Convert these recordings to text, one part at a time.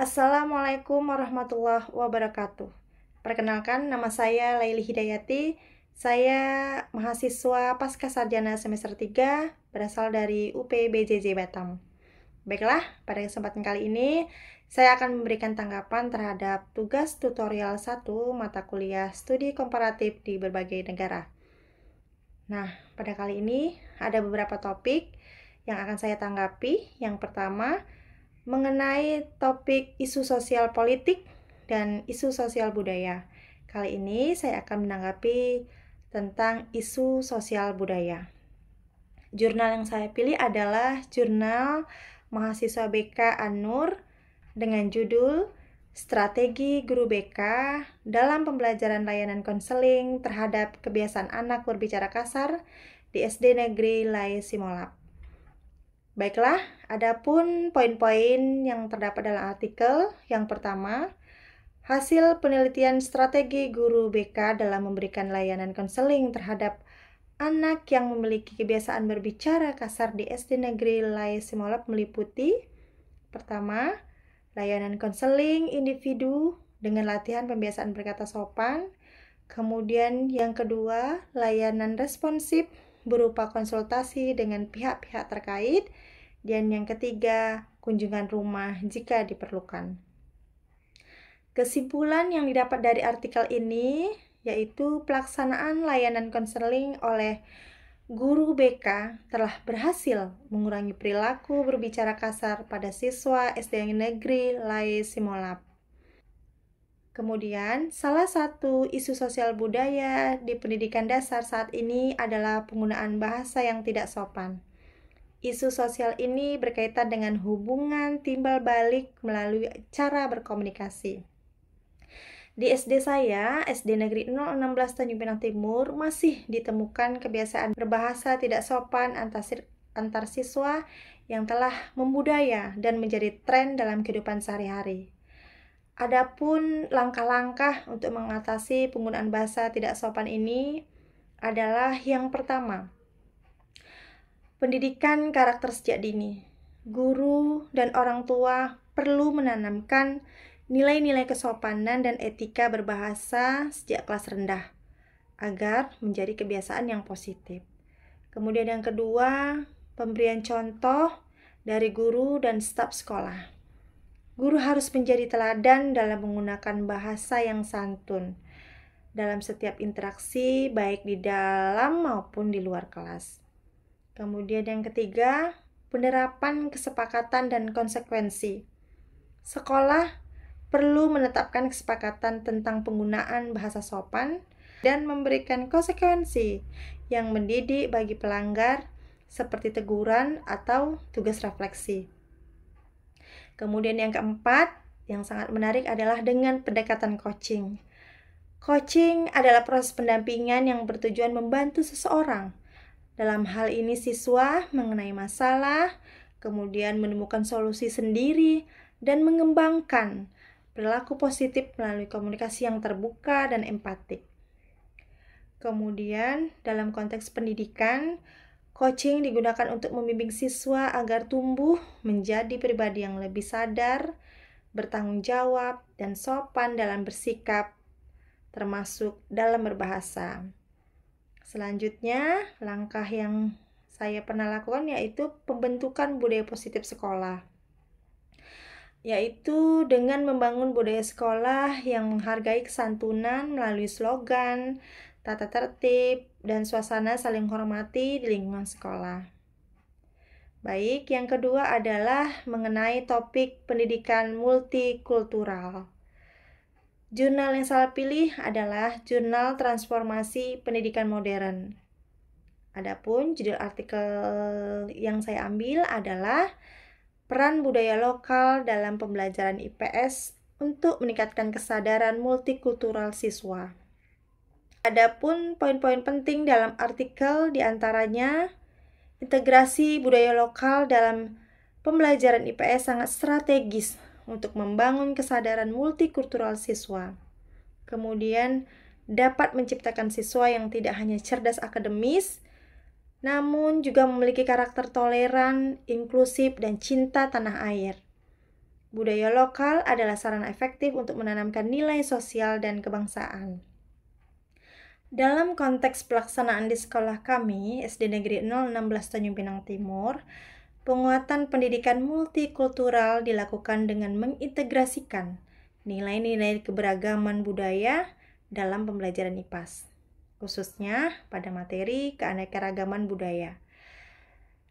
Assalamualaikum warahmatullahi wabarakatuh. Perkenalkan, nama saya Laili Hidayati. Saya mahasiswa Pascasarjana semester 3, berasal dari UPBJJ Batam. Baiklah, pada kesempatan kali ini, saya akan memberikan tanggapan terhadap tugas tutorial 1 mata kuliah studi komparatif di berbagai negara. Nah, pada kali ini ada beberapa topik yang akan saya tanggapi. Yang pertama, mengenai topik isu sosial politik dan isu sosial budaya. Kali ini saya akan menanggapi tentang isu sosial budaya. Jurnal yang saya pilih adalah jurnal mahasiswa BK An-Nur dengan judul Strategi Guru BK dalam Pembelajaran Layanan Konseling Terhadap Kebiasaan Anak Berbicara Kasar di SD Negeri Lai Simolab. Baiklah, adapun poin-poin yang terdapat dalam artikel. Yang pertama, hasil penelitian strategi guru BK dalam memberikan layanan konseling terhadap anak yang memiliki kebiasaan berbicara kasar di SD Negeri Lai Simolab meliputi: pertama, layanan konseling individu dengan latihan pembiasaan berkata sopan. Kemudian yang kedua, layanan responsif berupa konsultasi dengan pihak-pihak terkait. Dan yang ketiga, kunjungan rumah jika diperlukan. Kesimpulan yang didapat dari artikel ini yaitu pelaksanaan layanan konseling oleh guru BK telah berhasil mengurangi perilaku berbicara kasar pada siswa SD Negeri Lai Simolab. Kemudian, salah satu isu sosial budaya di pendidikan dasar saat ini adalah penggunaan bahasa yang tidak sopan. Isu sosial ini berkaitan dengan hubungan timbal balik melalui cara berkomunikasi. Di SD saya, SD Negeri 016 Tanjung Pinang Timur, masih ditemukan kebiasaan berbahasa tidak sopan antar siswa yang telah membudaya dan menjadi tren dalam kehidupan sehari-hari. Adapun langkah-langkah untuk mengatasi penggunaan bahasa tidak sopan ini adalah yang pertama, pendidikan karakter sejak dini. Guru dan orang tua perlu menanamkan nilai-nilai kesopanan dan etika berbahasa sejak kelas rendah agar menjadi kebiasaan yang positif. Kemudian yang kedua, pemberian contoh dari guru dan staf sekolah. Guru harus menjadi teladan dalam menggunakan bahasa yang santun dalam setiap interaksi, baik di dalam maupun di luar kelas. Kemudian yang ketiga, penerapan kesepakatan dan konsekuensi. Sekolah perlu menetapkan kesepakatan tentang penggunaan bahasa sopan dan memberikan konsekuensi yang mendidik bagi pelanggar seperti teguran atau tugas refleksi. Kemudian yang keempat, yang sangat menarik adalah dengan pendekatan coaching. Coaching adalah proses pendampingan yang bertujuan membantu seseorang. Dalam hal ini siswa mengenai masalah, kemudian menemukan solusi sendiri, dan mengembangkan perilaku positif melalui komunikasi yang terbuka dan empatik. Kemudian dalam konteks pendidikan, coaching digunakan untuk membimbing siswa agar tumbuh menjadi pribadi yang lebih sadar, bertanggung jawab, dan sopan dalam bersikap, termasuk dalam berbahasa. Selanjutnya, langkah yang saya pernah lakukan yaitu pembentukan budaya positif sekolah, yaitu dengan membangun budaya sekolah yang menghargai kesantunan melalui slogan, tata tertib, dan suasana saling hormati di lingkungan sekolah. Baik, yang kedua adalah mengenai topik pendidikan multikultural. Jurnal yang saya pilih adalah Jurnal Transformasi Pendidikan Modern. Adapun judul artikel yang saya ambil adalah Peran Budaya Lokal dalam Pembelajaran IPS untuk Meningkatkan Kesadaran Multikultural Siswa. Adapun poin-poin penting dalam artikel diantaranya, integrasi budaya lokal dalam pembelajaran IPS sangat strategis untuk membangun kesadaran multikultural siswa. Kemudian, dapat menciptakan siswa yang tidak hanya cerdas akademis, namun juga memiliki karakter toleran, inklusif, dan cinta tanah air. Budaya lokal adalah sarana efektif untuk menanamkan nilai sosial dan kebangsaan. Dalam konteks pelaksanaan di sekolah kami, SD Negeri 016 Tanjung Pinang Timur, penguatan pendidikan multikultural dilakukan dengan mengintegrasikan nilai-nilai keberagaman budaya dalam pembelajaran IPAS, khususnya pada materi keanekaragaman budaya.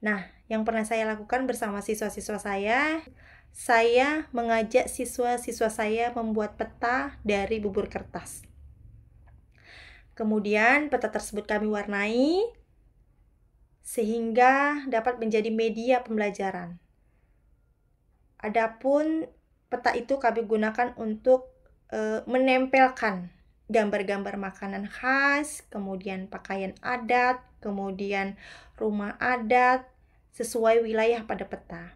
Nah, yang pernah saya lakukan bersama siswa-siswa saya mengajak siswa-siswa saya membuat peta dari bubur kertas. Kemudian peta tersebut kami warnai sehingga dapat menjadi media pembelajaran. Adapun peta itu kami gunakan untuk menempelkan gambar-gambar makanan khas, kemudian pakaian adat, kemudian rumah adat, sesuai wilayah pada peta.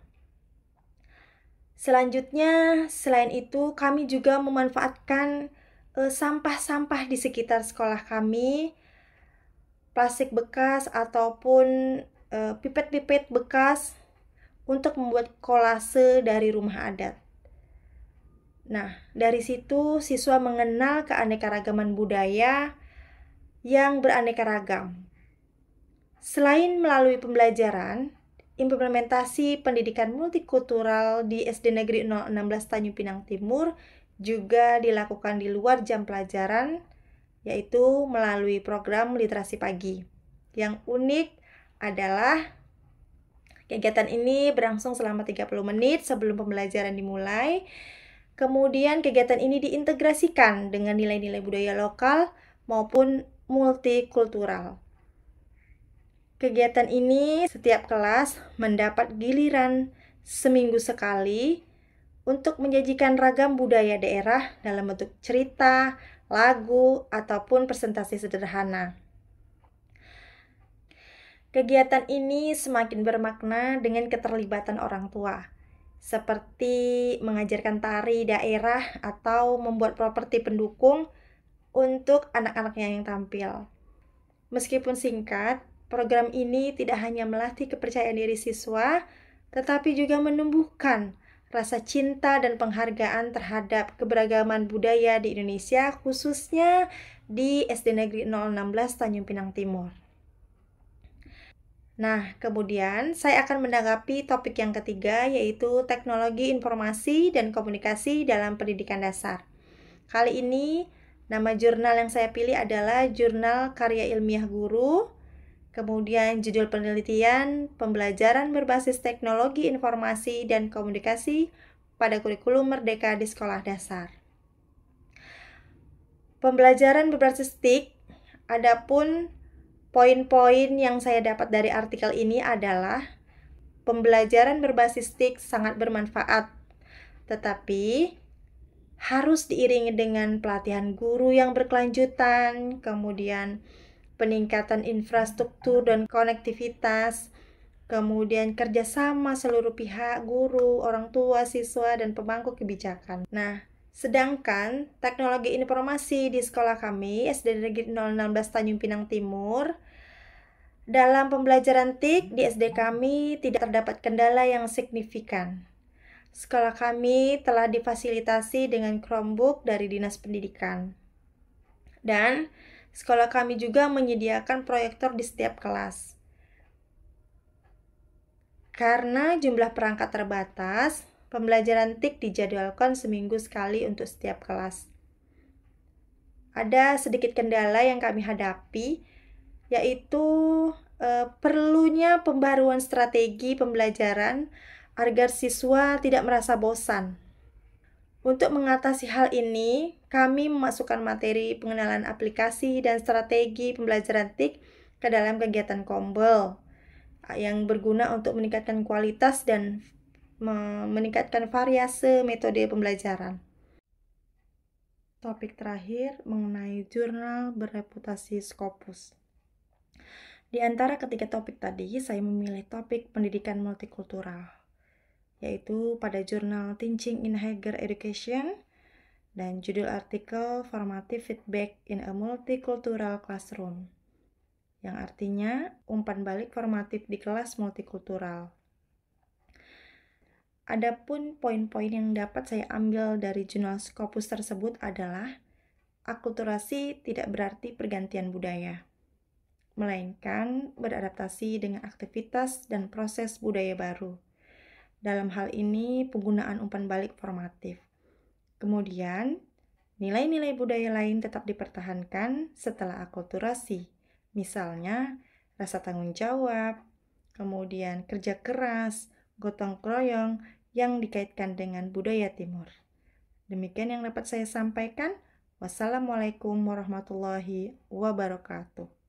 Selanjutnya, selain itu kami juga memanfaatkan sampah-sampah di sekitar sekolah kami, plastik bekas ataupun pipet-pipet bekas untuk membuat kolase dari rumah adat. Nah, dari situ siswa mengenal keanekaragaman budaya yang beraneka ragam. Selain melalui pembelajaran, implementasi pendidikan multikultural di SD Negeri 016 Tanjung Pinang Timur juga dilakukan di luar jam pelajaran, yaitu melalui program literasi pagi. Yang unik adalah kegiatan ini berlangsung selama 30 menit sebelum pembelajaran dimulai. Kemudian kegiatan ini diintegrasikan dengan nilai-nilai budaya lokal maupun multikultural. Kegiatan ini setiap kelas mendapat giliran seminggu sekali untuk menyajikan ragam budaya daerah dalam bentuk cerita, lagu, ataupun presentasi sederhana. Kegiatan ini semakin bermakna dengan keterlibatan orang tua, seperti mengajarkan tari daerah atau membuat properti pendukung untuk anak-anaknya yang tampil. Meskipun singkat, program ini tidak hanya melatih kepercayaan diri siswa, tetapi juga menumbuhkan rasa cinta dan penghargaan terhadap keberagaman budaya di Indonesia, khususnya di SD Negeri 016 Tanjung Pinang Timur. Nah, kemudian saya akan menanggapi topik yang ketiga, yaitu teknologi informasi dan komunikasi dalam pendidikan dasar. Kali ini, nama jurnal yang saya pilih adalah Jurnal Karya Ilmiah Guru. Kemudian judul penelitian, pembelajaran berbasis teknologi informasi dan komunikasi pada kurikulum Merdeka di sekolah dasar. Pembelajaran berbasis TIK, adapun poin-poin yang saya dapat dari artikel ini adalah pembelajaran berbasis TIK sangat bermanfaat, tetapi harus diiringi dengan pelatihan guru yang berkelanjutan, kemudian peningkatan infrastruktur dan konektivitas, kemudian kerjasama seluruh pihak, guru, orang tua, siswa, dan pemangku kebijakan. Nah, sedangkan teknologi informasi di sekolah kami, SD Negeri 016 Tanjung Pinang Timur, dalam pembelajaran TIK di SD kami tidak terdapat kendala yang signifikan. Sekolah kami telah difasilitasi dengan Chromebook dari Dinas Pendidikan. Dan sekolah kami juga menyediakan proyektor di setiap kelas. Karena jumlah perangkat terbatas, pembelajaran TIK dijadwalkan seminggu sekali untuk setiap kelas. Ada sedikit kendala yang kami hadapi, yaitu perlunya pembaruan strategi pembelajaran agar siswa tidak merasa bosan. Untuk mengatasi hal ini, kami memasukkan materi pengenalan aplikasi dan strategi pembelajaran TIK ke dalam kegiatan Kombel yang berguna untuk meningkatkan kualitas dan meningkatkan variase metode pembelajaran. Topik terakhir mengenai jurnal bereputasi Scopus. Di antara ketiga topik tadi, saya memilih topik pendidikan multikultural, yaitu pada jurnal Teaching in Higher Education dan judul artikel Formative Feedback in a Multicultural Classroom, yang artinya umpan balik formatif di kelas multikultural. Adapun poin-poin yang dapat saya ambil dari jurnal Scopus tersebut adalah akulturasi tidak berarti pergantian budaya, melainkan beradaptasi dengan aktivitas dan proses budaya baru. Dalam hal ini, penggunaan umpan balik formatif. Kemudian, nilai-nilai budaya lain tetap dipertahankan setelah akulturasi. Misalnya, rasa tanggung jawab, kemudian kerja keras, gotong royong yang dikaitkan dengan budaya timur. Demikian yang dapat saya sampaikan. Wassalamualaikum warahmatullahi wabarakatuh.